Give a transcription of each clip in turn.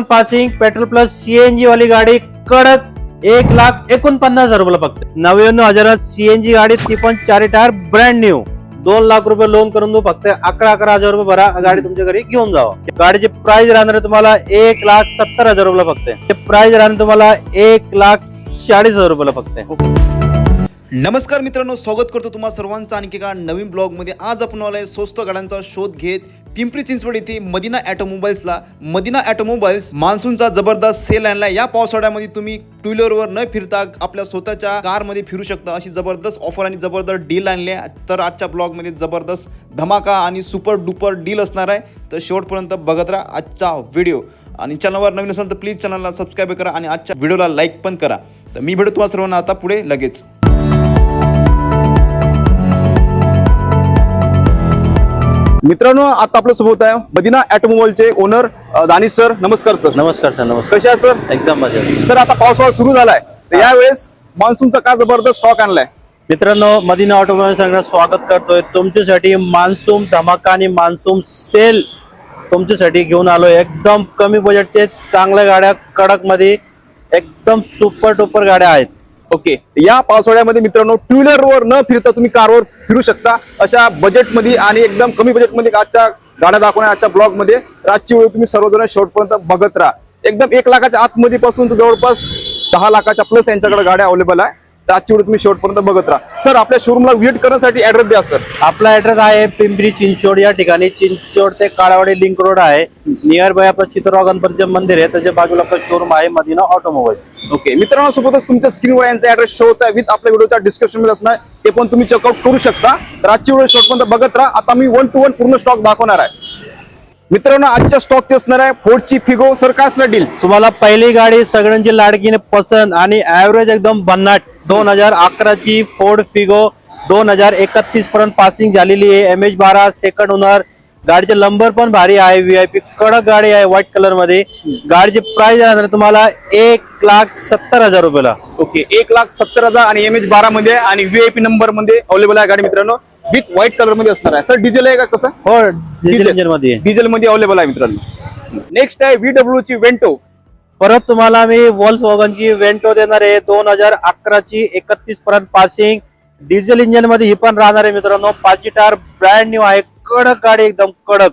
Passing petrol plus CNG वाली गाडी कडक 1,49,000 रुपयाला फक्त 99,000 सीएनजी गाडी ती पण 4 टायर ब्रँड न्यू 2 लाख रुपये लोन करून देऊ फक्त 11,000 रुपये भरा गाडी तुमच्या घरी घेऊन जावा। गाडीची प्राइस राहणार तुम्हाला 1,70,000 रुपयाला फक्त प्राइस राहणार तुम्हाला 1,40,000 रुपयाला फक्त। नमस्कार मित्रांनो, स्वागत करतो तुम्हा सर्वांचं आणखी एका नवीन ब्लॉगमध्ये। आज आपण आलोय स्वस्त गाड्यांचा शोध घेत पिंपरी चिंचवड येथे मदिना ऑटोमोबाईल्सला। मदिना ऑटोमोबाईल्स मान्सूनचा जबरदस्त सेल आणला। या पावसाळ्यामध्ये तुम्ही टू व्हीलरवर न फिरता आपल्या स्वतःच्या कारमध्ये फिरू शकता, अशी जबरदस्त ऑफर आणि जबरदस्त डील आणली। तर आजच्या ब्लॉगमध्ये जबरदस्त धमाका आणि सुपर डुपर डील असणार आहे, तर शेवटपर्यंत बघत राहा आजचा व्हिडिओ। आणि चॅनलवर नवीन असेल तर प्लीज चॅनलला सबस्क्राईब करा आणि आजच्या व्हिडिओला लाईक पण करा। तर मी भेटू तुम्हा सर्वांना आता पुढे लगेच। मित्रांनो, आता आपल्या सोबत आहे मदिना ऑटोमोबाईलचे ओनर दानिश सर। नमस्कार सर। नमस्कार सर। नमस्कार। कसे आहे सर? एकदम मजेत सर। आता पावसाळा सुरू झालाय, तर यावेळेस मान्सूनचा काय जबरदस्त स्टॉक आणलाय? मित्रांनो, मदिना ऑटोमोबाईल सगळं स्वागत करतोय तुमच्यासाठी। मान्सून धमाका आणि मान्सून सेल तुमच्यासाठी घेऊन आलोय। एकदम कमी बजेटचे चांगल्या गाड्या कडक मध्ये एकदम सुपर टुपर गाड्या आहेत। ओके, या पावसाळ्यामध्ये मित्रांनो टू व्हीलरवर न फिरता तुम्ही कारवर फिरू शकता, अशा बजेटमध्ये आणि एकदम कमी बजेटमध्ये आजच्या गाड्या दाखवण्या आजच्या ब्लॉग मध्ये। आजची वेळ तुम्ही सर्वजण शेवटपर्यंत बघत राहा। एकदम 1 लाखाच्या आतमध्ये पासून तर जवळपास 10 लाखाच्या प्लस यांच्याकडे गाड्या अवेलेबल आहे, तर आजची वेळ तुम्ही शेवटपर्यंत बघत राहा। सर, आपल्या शोरूमला व्हिजिट करण्यासाठी ऍड्रेस द्या सर। आपला ऍड्रेस आहे पिंपरी चिंचवड या ठिकाणी। चिंचवड ते काळावाडी लिंक रोड आहे। नियर बाय आपलं चित्रराव गणपतीचे मंदिर आहे, त्याच्या बाजूला आपलं शोरूम आहे मदिना ऑटोमोबाईल। ओके मित्रांनो, सोबतच तुमच्या स्क्रीनवर यांचा ऍड्रेस शो होत आहे विथ आपल्या व्हिडिओच्या डिस्क्रिप्शन मध्ये असणार, ते पण तुम्ही चेकआउट करू शकता। तर आजची व्हिडिओ शेवटपर्यंत बघत राहा। आता मी 1 to 1 पूर्ण स्टॉक दाखवणार आहे। मित्रांनो, आजच्या स्टॉकची असणार आहे फोर्डची फिगो। सर, काय असणार डील? तुम्हाला पहिली गाडी सगळ्यांची लाडकीने पसंत आणि ऍव्हरेज एकदम भन्नाट 2011 ची फोर्ड फिगो 2031 पर्यंत पासिंग झालेली आहे। MH12 सेकंड ओनर, गाडीचे नंबर पण भारी आहे, VIP कडक गाडी आहे व्हाईट कलर मध्ये। गाडीची प्राइस राहणार तुम्हाला 1,70,000 रुपयाला। ओके, 1,70,000 आणि MH12 मध्ये आणि VIP नंबर मध्ये अवेलेबल आहे गाडी मित्रांनो, विथ व्हाईट कलर मध्ये असणार आहे। सर, डिझेल आहे का कसं? हो, डिझेल इंजिन मध्ये, डिझेल मध्ये अवेलेबल आहे मित्रांनो। नेक्स्ट आहे VW ची वेंटो। परत तुम्हाला मी वॉल्क्सवॅगनची वेंटो देणार आहे 2011 ची 31 पर्यंत पासिंग, डिझेल इंजिन मध्ये ही पण राहणार आहे मित्रांनो। 5 टायर ब्रँड न्यू आहे, कडक गाडी एकदम कडक।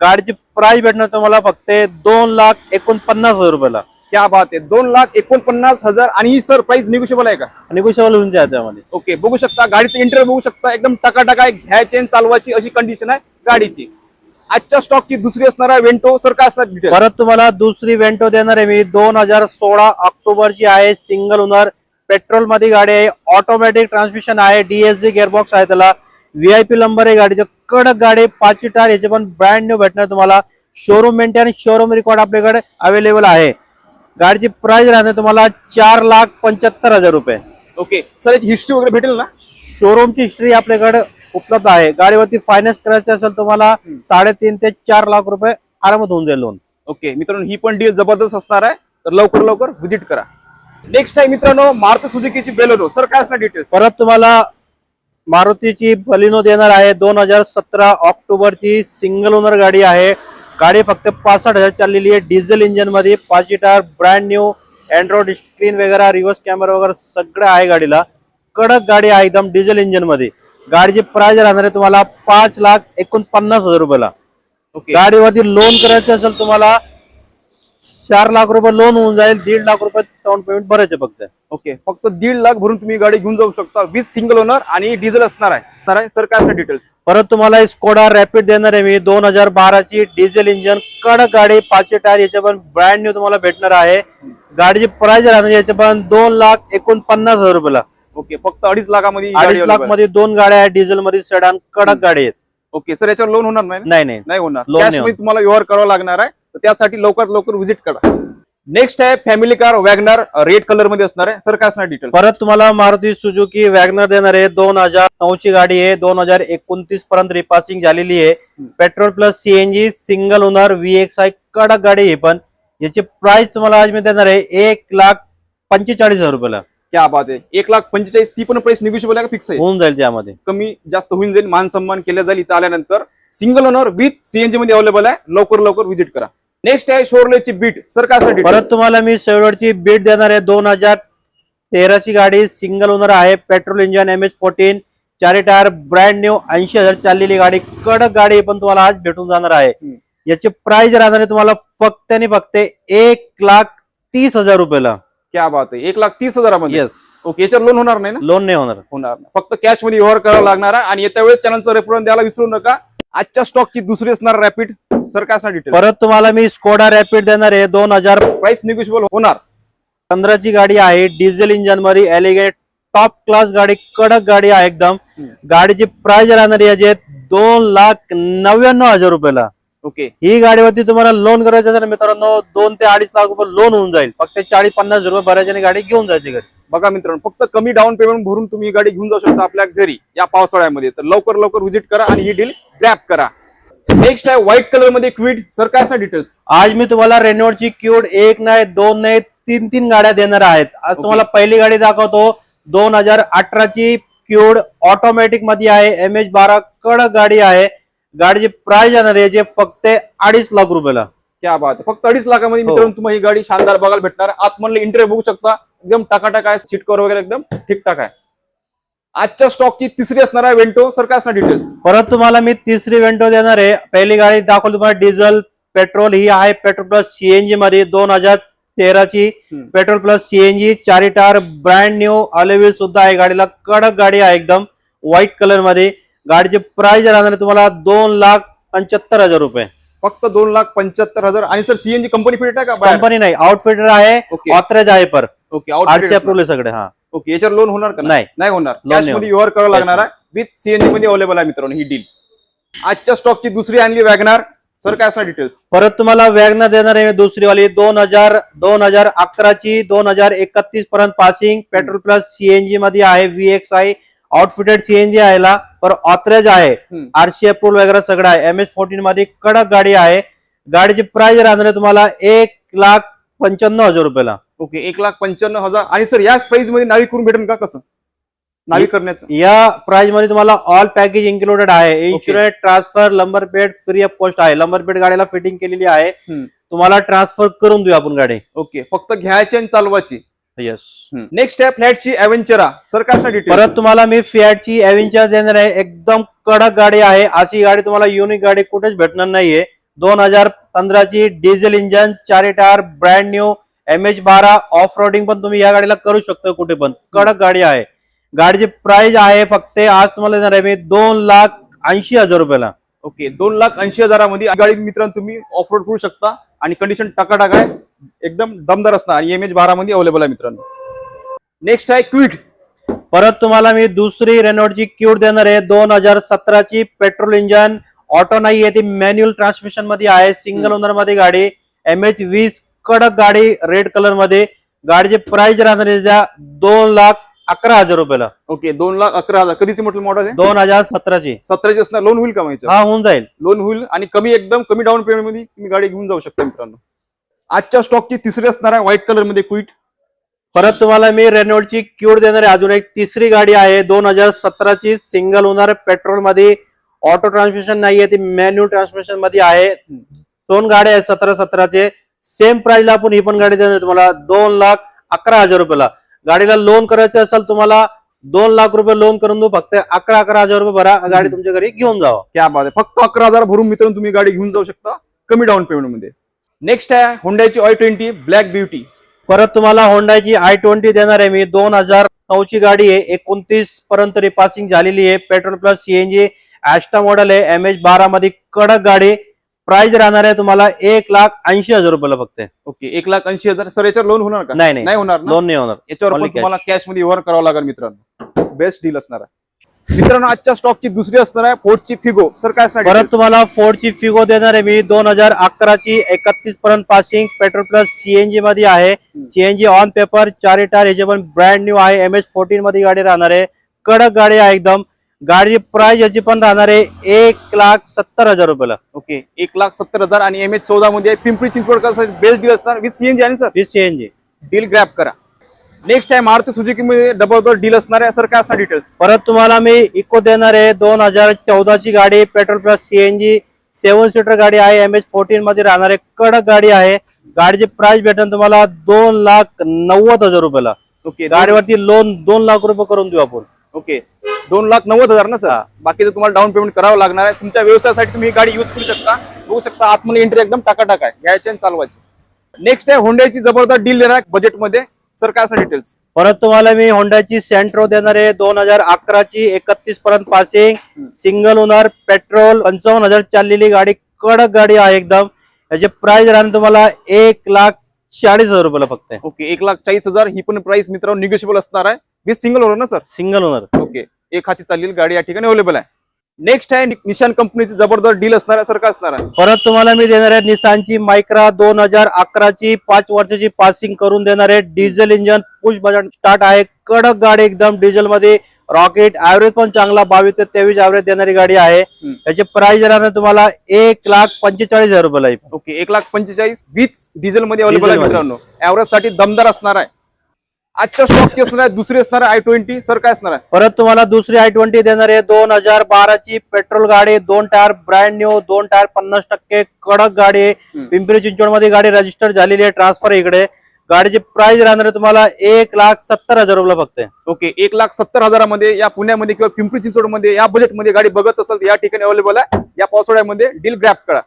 गाडीची प्राइस भेटणार तुम्हाला फक्त 2,49,000 रुपयाला। क्या बात आहे, 2,49,000 आणि ही सर प्राइस निगोशिएबल आहे का? निगोशिएबल होऊन जाते त्यामध्ये। ओके, बघू शकता गाडीचं इंटेरियर बघू शकता, एकदम टकाटका घ्यायची आणि चालवायची अशी कंडिशन आहे गाडीची। आजच्या स्टॉकची दुसरी असणार आहे वेंटो। सर, काय असणार डिटेल? परत तुम्हाला दुसरी वेंटो देणार आहे मी 2016 ऑक्टोबरची आहे, सिंगल ओनर, पेट्रोल मध्ये गाडी आहे, ऑटोमॅटिक ट्रान्समिशन आहे, DSG गिअरबॉक्स आहे त्याला, VIP नंबर आहे गाडीचा, कडक गाडी 5 टायर, याचे पण ब्रँड न्यू भेटणार तुम्हाला। शोरूम मेंटेन शोरूम रेकॉर्ड आपल्याकडे अवेलेबल आहे। गाडीची प्राइस राहणार तुम्हाला 4,75,000 रुपये। ओके सर, याची हिस्ट्री वगैरे भेटेल ना? शोरूमची हिस्ट्री आपल्याकडे उपलब्ध आहे। गाडीवरती फायनान्स करायचे असेल तुम्हाला 3.5 ते 4 लाख रुपये आरामात होऊन जाईल लोन। ओके मित्रांनो, ही पण डील जबरदस्त असणार आहे, तर लवकर लवकर व्हिजिट करा। नेक्स्ट आहे मित्रांनो मारुती सुझुकीची बेलेनो। सर, काय असणार डिटेल्स? परत तुम्हाला मारुतीची बलिनो देणार आहे 2017 ऑक्टोबरची, सिंगल ओनर गाडी आहे। गाडी फक्त 65,000 चाललेली आहे, डिझेल इंजिन मध्ये, 5 tyre brand new, Android screen वगैरे, रिव्हर्स कॅमेरा वगैरे सगळं आहे गाडीला। कडक गाडी आहे एकदम डिझेल इंजिन मध्ये। गाडीची प्राइस राहणार आहे तुम्हाला 5,49,000 रुपयाला। गाडीवरती लोन करायचं असेल तुम्हाला 4 लाख रुपये लोन होऊन जाईल, 1.5 लाख रुपये डाऊन पेमेंट भरायचे फक्त। ओके, फक्त 1.5 लाख भरून तुम्ही गाडी घेऊन जाऊ शकता, विथ सिंगल ओनर आणि डिझेल असणार आहे। सर, काय असणार डिटेल्स? परत तुम्हाला स्कोडा रॅपिड देणार आहे मी 2012 ची, डिझेल इंजिन, कडक गाडी, 5 टायर, याचे पण ब्रँड न्यू तुम्हाला भेटणार आहे। गाडीची प्राइस राहणार याचे पण 2,49,000 रुपयाला। ओके, फक्त 2.5 लाखामध्ये 2.5 लाख मध्ये 2 गाड्या आहेत, डिझेल मध्ये सेडान, कडक गाडी आहेत। ओके सर, याच्यावर लोन होणार नाही? नाही होणार, लोन कॅश मध्ये तुम्हाला व्यवहार करावा लागणार आहे, तर त्यासाठी लवकर लवकर व्हिजिट करा। नेक्स्ट आहे family car WagonR, red colour मध्ये असणार आहे। सर, काय असणार डिटेल? परत तुम्हाला मारुती सुझुकी वॅगनर देणार आहे 2009 ची गाडी आहे, 2029 पर्यंत रिपासिंग झालेली आहे, petrol plus CNG, single owner, VXI कडक गाडी आहे। पण याची प्राइस तुम्हाला आज मी देणार आहे 1,45,000 रुपयाला। क्या बात आहे, 1,45,000। ती पण प्राइस निगोशिएबल आहे का फिक्स आहे? होऊन जाईल, त्यामध्ये कमी जास्त होऊन जाईल, मान सन्मान केला जाईल इथं आल्यानंतर। सिंगल ओनर विथ CNG मध्ये अवेलेबल आहे, लवकर लवकर व्हिजिट करा। नेक्स्ट आहे शोरलेची बीट सर काय साठी परत तुम्हाला मी शेवटची बीट देणार आहे. 2013 ची गाडी, सिंगल ओनर आहे, पेट्रोल इंजन, MH14, चारी टायर, ब्रँड न्यू, 80,000 चाललेली गाडी, कडक गाडी पण तुम्हाला आज भेटून जाणार आहे. याची प्राइस राहणार आहे तुम्हाला फक्त आणि फक्त 1,30,000 रुपयाला. क्या बात आहे, 1,30,000 येस. ओके, याच्यावर लोन होणार नाही ना? लोन नाही होणार. होणार नाही, फक्त कॅश मध्ये व्यवहार करावा लागणार आहे. आणि येत्या वेळेस चॅनलचं रेफरन्स द्यायला विसरू नका. आजच्या स्टॉकची दुसरी असणार रॅपिड सर काय असणार डिटेल. परत तुम्हाला मी स्कोडा रॅपिड देणार आहे. 2015 प्राइस निगोशिएबल होणार. ची गाडी आहे, डिझेल इंजन मध्ये, एलिगेंट टॉप क्लास गाडी, कडक गाडी आहे एकदम. गाडीची प्राइस राहणार आहे 2,99,000 रुपयाला. ओके, ही गाडीवरती तुम्हाला लोन करायचं असेल मित्रांनो 2 ते 2.5 लाख रुपये लोन होऊन जाईल. फक्त 40-50 रुपये भरायचे आणि गाडी घेऊन जायची घरी. बघा मित्रांनो, फक्त कमी डाऊन पेमेंट भरून तुम्ही ही गाडी घेऊन जाऊ शकता आपल्या घरी या पावसाळ्यामध्ये. तर लवकर लवकर व्हिजिट करा आणि ही डील ग्रॅब करा. नेक्स्ट आहे व्हाईट कलर मध्ये क्विड सर काय असणार डिटेल्स. आज मी तुम्हाला रेनॉल्टची क्यूड 1 नाही 2 नाही 3 गाड्या देणार आहेत. आज तुम्हाला पहिली गाडी दाखवतो. 2018 ची क्यूड ऑटोमॅटिक मध्ये आहे, MH12 कडक गाडी आहे. गाडीची प्राइस येणार आहे फक्त 2.5 लाख रुपयाला. क्या बात आहे, फक्त 2.5 लाखामध्ये मित्रांनो तुम्हाला ही गाडी शानदार बघायला भेटणार. आतमधले इंटेरियर बघू शकता, एकदम टाकाटाक आहे. सीट कव्हर वगैरे एकदम ठीकठाक आहे. आजच्या स्टॉकची तिसरी असणार आहे वेंटो सर काय असणार डिटेल्स. परत तुम्हाला मी तिसरी वेंटो देणार आहे. पहिली गाडी दाखवली तुम्हाला डिझेल पेट्रोल, ही आहे पेट्रोल प्लस CNG मध्ये. 2013 ची पेट्रोल प्लस CNG, चारी टायर, ब्रँड न्यू, अलोव्हील सुद्धा आहे गाडीला. कडक गाडी आहे एकदम व्हाईट कलर मध्ये. गाडीची प्राइस राहणार आहे तुम्हाला 2,75,000 रुपये. फक्त 2,75,000. आणि सर CNG कंपनी फिट आहे का? कंपनी नाही, आउटफिटर आहे, ऑथराइज आहे. पर ओके, RC अप्रूव्हल सगळे. हा ओके, याच्यावर लोन होणार का? नाही होणार. Loan कॅश नाही मध्ये व्यवहार करावा लागणार आहे. विथ CNG मध्ये अवेलेबल आहे मित्रांनो ही डील. आजच्या स्टॉकची दुसरी आणली वॅगनार सर काय असणार डिटेल्स. परत तुम्हाला वॅगनर देणार आहे दुसरी वाली. 2011 ची 2031 पर्यंत पासिंग, पेट्रोल प्लस CNG मध्ये आहे, VXI आउटफिटेड CNG आहे ला, पर ऑथराइज आहे, RC अप्रूव्हल वगैरे सगळं आहे. MH14 मध्ये कडक गाडी आहे. गाडीची प्राइस राहणार आहे तुम्हाला 1,95,000 रुपयाला. ओके, 1,95,000. आणि सर याच प्राइस मध्ये नावी करून भेटेल का? कसं नावी करण्याचं? या प्राइस मध्ये तुम्हाला ऑल पॅकेज इन्क्लुडेड आहे. Insurance, transfer, number plate free of cost आहे. नंबर प्लेट गाडीला फिटिंग केलेली आहे. तुम्हाला ट्रान्सफर करून देऊ आपण गाडी. ओके, फक्त घ्यायची आणि चालवायची. येस. नेक्स्ट आहे फ्लॅटची एव्हेंचरा सर काय असणार डिटेल. परत तुम्हाला मी फिएटची एव्हेंचर देणार आहे. एकदम कडक गाडी आहे. अशी गाडी तुम्हाला युनिक गाडी कुठेच भेटणार नाहीये. 2015 ची डिझेल इंजन, चारी tyre, brand new, MH12 off roading पण तुम्ही या गाडीला करू शकता कुठे पण. कडक गाडी आहे. गाडीची प्राइस आहे फक्त आज तुम्हाला देणार आहे मी 2,80,000 रुपयाला. ओके, 2,80,000 मध्ये गाडी मित्रांनो तुम्ही ऑफ रोड करू शकता. आणि कंडिशन टाकाटाक आहे, एकदम दमदार असणार. आणि MH12 मध्ये अवेलेबल आहे मित्रांनो. नेक्स्ट आहे क्विड. परत तुम्हाला मी दुसरी रेनॉल्टची क्यूड देणार आहे. 2017 ची पेट्रोल इंजन, ऑटो नाही आहे, ती मॅन्युअल ट्रान्समिशन मध्ये आहे, सिंगल ओनर मध्ये गाडी, MH20 कडक गाडी रेड कलर मध्ये. गाडीची प्राइस राहणार आहे 2,11,000 रुपयाला. ओके, 2,11,000. कधीची म्हटलं मॉडेल आहे? 2017 ची. 17 असणार. लोन होईल का माहिती? हा, होऊन जाईल. लोन होईल. आणि एकदम कमी डाऊन पेमेंट मध्ये तुम्ही गाडी घेऊन जाऊ शकता मित्रांनो. आजच्या स्टॉकची तिसरी असणार आहे व्हाईट कलर मध्ये क्विट. परत तुम्हाला मी रेनॉल्टची क्यूड देणार आहे. अजून एक तिसरी गाडी आहे 2017 ची, सिंगल ओनर, पेट्रोल मध्ये, ऑटो ट्रान्समिशन नाहीये, ती मॅन्युअल ट्रान्समिशन मध्ये आहे. 2 गाड्या आहेत 17 चे. सेम प्राइसला आपण ही पण गाडी देणार तुम्हाला 2,11,000 रुपयाला. गाडीला लोन करायचं असेल तुम्हाला 2 लाख रुपये लोन करून देऊ. फक्त 11,000 रुपये भरा, गाडी तुमच्या घरी घेऊन जावा. क्या बात आहे, फक्त 11,000 भरून मित्रांनो तुम्ही गाडी घेऊन जाऊ शकता कमी डाऊन पेमेंट मध्ये. नेक्स्ट आहे होंडाची i20 ब्लॅक ब्युटी. परत तुम्हाला होंडाची i20 देणार आहे मी. 2009 ची गाडी आहे, 29 पर्यंत रिपासिंग झालेली आहे, पेट्रोल प्लस CNG, ऍस्टा मॉडेल आहे, MH12 मध्ये कडक गाडी. प्राइस राहणार आहे तुम्हाला 1,80,000 रुपयाला फक्त. ओके, 1,80,000. सर याच्यावर लोन होणार का? नाही होणार ना? लोन नाही होणार. याच्यावर पण तुम्हाला कॅश मध्ये व्यवहार करावा लागेल मित्रांनो. बेस्ट डील असणार आहे मित्रांनो. आजच्या स्टॉकची दुसरी असणार आहे फोर्डची फिगो सर काय असणार. परत तुम्हाला फोर्डची फिगो देणार आहे मी. 2011 ची, 31 पर्यंत पासिंग, पेट्रोल प्लस CNG मध्ये आहे, CNG ऑन पेपर, चारी टायर, ह्याचे पण ब्रँड न्यू आहे. MH14 मध्ये गाडी राहणार आहे. कडक गाडी आहे एकदम. गाडीची प्राइस याची पण राहणार आहे 1,70,000 रुपयाला. ओके, 1,70,000. आणि MH14 मध्ये पिंपरी चिंचवड बेस्ट डील असणार विथ CNG. आणि सर CNG डील ग्रॅब करा. नेक्स्ट आहे मारुती सुझुकी मध्ये डबल डील असणार आहे सर काय असणार डिटेल्स. परत तुम्हाला मी इको देणार आहे. 2014 ची गाडी, पेट्रोल प्लस CNG, 7 सीटर गाडी आहे, MH14 मध्ये राहणारे कडक गाडी आहे. गाडीची प्राइस भेटेल तुम्हाला 2,90,000 रुपयाला. ओके गाडीवरती लोन 2 लाख रुपये करून देऊ आपण. ओके 2,90,000 ना सर. बाकीचं तुम्हाला डाऊन पेमेंट करावं लागणार आहे. तुमच्या व्यवसायासाठी तुम्ही ही गाडी यूज करू शकता. बघू शकता आतमध्ये एंट्री एकदम टाकाटाक आहे, घ्यायची आणि चालवायची. नेक्स्ट आहे होंडाची जबरदस्त डील देणार बजेटमध्ये. सर काय असं डिटेल्स? परत तुम्हाला मी होंडाची सेंट्रो देणार आहे 2011 ची 31 पर्यंत पासिंग, सिंगल ओनर, पेट्रोल, 55,000 चाललेली गाडी, कडक गाडी आहे एकदम. याची प्राइस राहणार तुम्हाला 1,40,000 रुपयाला फक्त. ओके 1,40,000 ही पण प्राइस मित्रांनो निगोशिएबल असणार आहे. विथ सिंगल ओनर ना सर? Single owner. ओके एक हाती चाललेली गाडी या ठिकाणी अवेलेबल आहे. नेक्स्ट आहे निशान कंपनीची जबरदस्त डील असणार आहे. सर काय असणार आहे? परत तुम्हाला मी देणार आहे निसानची मायक्रा 2011 ची 5 वर्षाची पासिंग करून देणार आहे. Diesel engine, push button start आहे, कडक गाडी एकदम डिझेल मध्ये. रॉकेट ऍव्हरेज पण चांगला 22 ते 23 ऍव्हरेज देणारी गाडी आहे. याची प्राइस राहणार तुम्हाला 1,45,000 रुपयाला. ओके 1,45,000 विथ डिझेल मध्ये अवेलेबल आहे मित्रांनो. ऍव्हरेज साठी दमदार असणार आहे. आजच्या स्टॉकची असणार आहे दुसरी असणार आहे i20. सर काय असणार आहे? परत तुम्हाला दुसरी i20 देणार आहे 2012 ची पेट्रोल गाडी, 2 टायर ब्रँड न्यू, 2 टायर 50% कडक गाडी आहे. पिंपरी चिंचवड मध्ये गाडी रजिस्टर झालेली आहे, ट्रान्सफर इकडे. गाडीची प्राइस राहणार आहे तुम्हाला 1,70,000 रुपयाला फक्त. ओके 1,70,000 मध्ये या पुण्यामध्ये किंवा पिंपरी चिंचवड मध्ये या बजेटमध्ये गाडी बघत असेल तर या ठिकाणी अवेलेबल आहे. या पावसाळ्यामध्ये डील ग्रॅब करा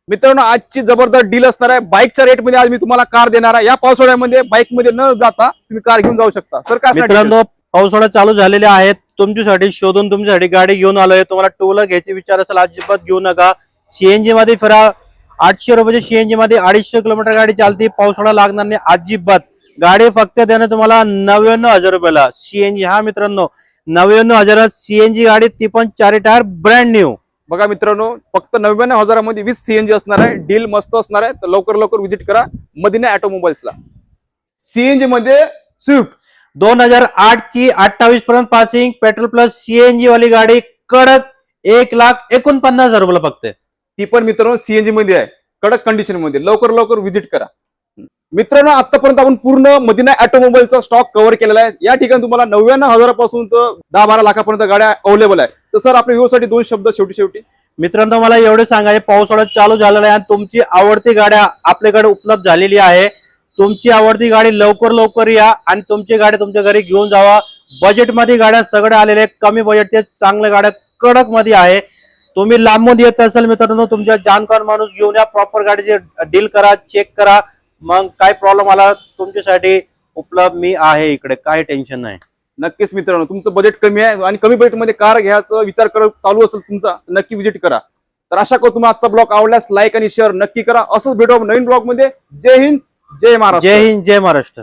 मित्रांनो. आजची जबरदस्त डील असणार आहे. बाईकच्या रेट मध्ये आज मी तुम्हाला कार देणार आहे. या पावसाळ्यामध्ये बाईक मध्ये न जाता तुम्ही कार घेऊन जाऊ शकता. सर काय मित्रांनो पावसाळा चालू झालेले आहेत, तुमच्यासाठी शोधून तुमच्यासाठी गाडी घेऊन आलोय. तुम्हाला टू व्हीलर घ्यायची विचार असेल अजिबात घेऊ नका. सीएनजी मध्ये फिरा. 800 रुपयाची सीएनजी मध्ये 250 किलोमीटर गाडी चालते. पावसाळा लागणार नाही अजिबात. गाडी फक्त देणं तुम्हाला 99,000 रुपयाला. सीएनजी हा मित्रांनो 99,000 सीएनजी गाडी, ती पण 4 टायर ब्रँड न्यू. बघा मित्रांनो फक्त 99,000 मध्ये 20 सीएनजी असणार आहे. डील मस्त असणार आहे. तर लवकर लवकर व्हिजिट करा मदिना ऑटोमोबाईल्सला. सीएनजी मध्ये स्विफ्ट 2008 ची 28 पर्यंत पासिंग, पेट्रोल प्लस सीएनजी वाली गाडी, कडक 1,49,000 रुपयाला फक्त. ती पण मित्रांनो सीएनजी मध्ये आहे, कडक कंडिशन मध्ये. लवकर लवकर व्हिजिट करा मित्रांनो. आतापर्यंत आपण पूर्ण मदिना ऑटोमोबाईलचा स्टॉक कव्हर केलेला आहे. या ठिकाणी तुम्हाला 99,000 पासून तर 10-12 लाखापर्यंत गाड्या अवेलेबल आहे. तर सर आपल्या व्ह्यूसाठी 2 शब्द शेवटी. मित्रांनो मला एवढे सांगायचे, पावसाळा चालू झालेला आहे आणि तुमची आवडती गाड्या आपल्याकडे उपलब्ध झालेली आहे. तुमची आवडती गाडी लवकर लवकर या आणि तुमची गाडी तुमच्या घरी घेऊन जावा. बजेटमध्ये गाड्या सगळ्या आलेल्या आहेत, कमी बजेटचे चांगल्या गाड्या कडक मध्ये आहे. तुम्ही लांबून येत असेल मित्रांनो तुमच्या जाणकार माणूस घेऊन या. प्रॉपर गाडीची डील करा, चेक करा. मग काय प्रॉब्लेम आला तुमच्यासाठी उपलब्ध मी आहे इकडे, काही टेन्शन नाही. नक्कीच मित्रांनो तुमचं बजेट कमी आहे आणि कमी बजेटमध्ये कार घ्यायचा विचार करत चालू असेल तुमचा, नक्की व्हिजिट करा. तर आशा करतो तुम्हाला आजचा ब्लॉग आवडल्यास लाईक आणि शेअर नक्की करा. असंच भेटू नवीन ब्लॉग मध्ये. जय हिंद, जय महाराष्ट्र. जय हिंद, जय महाराष्ट्र.